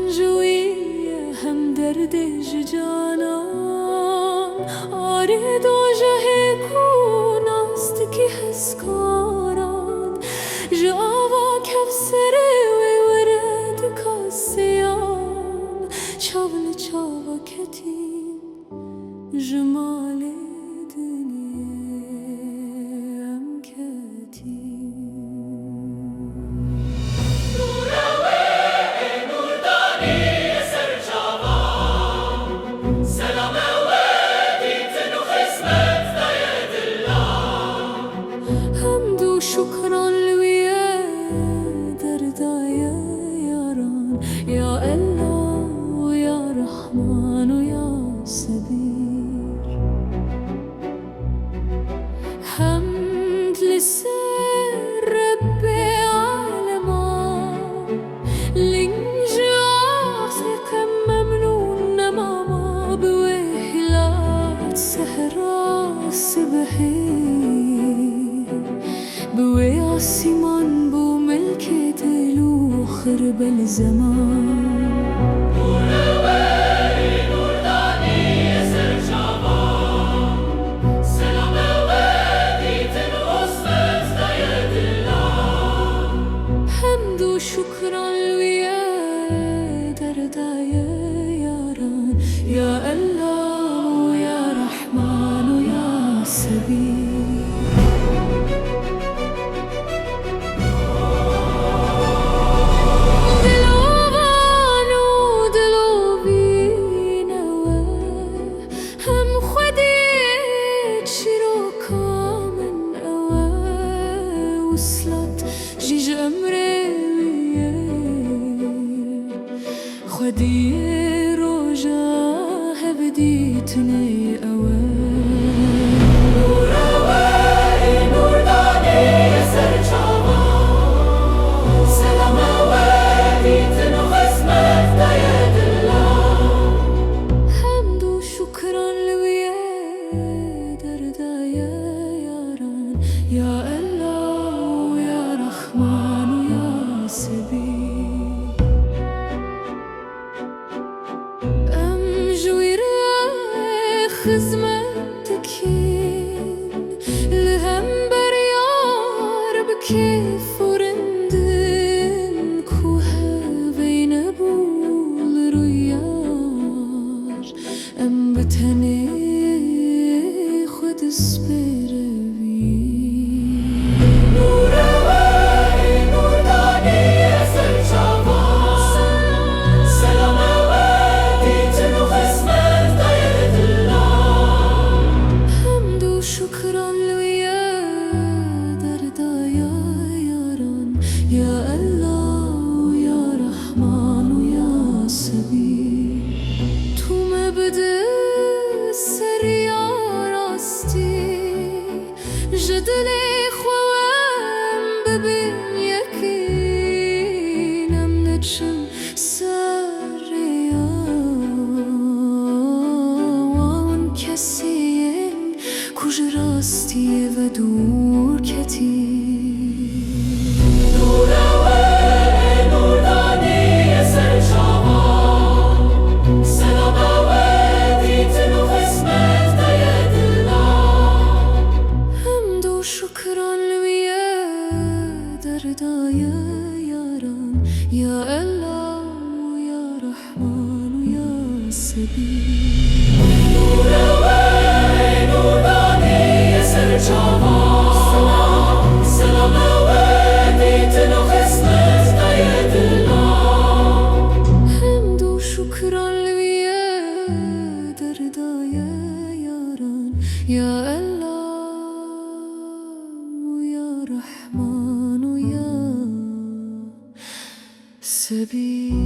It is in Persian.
جویی هم درد جانان آره دو جه کون است که حس کاران جاوا کف سره و ورد کاسیان چاول چاوا کتیم جمال دنیم کتیم شكرا لويا دردايا ياران يا الله ويا رحمن ويا سبير حمد لسر ربي عالمان لنجاح كم ممنون ماما بوهلات سهرة الصبحين بوي عالسيمان بو ملكي تلو خرب الزمان نور واري نور داني يسر شعبان سلام وادي تنقص مزدايد الله حمد وشكرا لويا دردايا ياران يا الله ويا رحمن ويا سبيل وصلت جيج أمري خدي روجا هبديتني أوان نور واري نور داني يسر شعبان سلام وادي تنغس مفتايد الله حمد وشكرا لويا دردايا ياران يا الله يا رحمن ويا سبيل أمجوي راي خزمتك الهم بريار بكيف ورندن كوها بين بول ريار أم بتهني خد الصبر شكرا لويا دردايا ياران يا الله يا رحمن ويا سبيل تو مبدأ السريع راستي جدلي خوام ببين يكينم نتشم سريا وان كسي كوج راستی و دور کتی نور واري نور داني يسر شعبان سلام وادي تنغس مفتايد الله حمد وشكرا لويا دردايا ياران يا الله ويا رحمن ويا سبيل نور واري نور سلام وادي تنغس مفتايد الله حمد وشكرا لويا دردايا ياران يا الله ويا رحمن ويا سبيل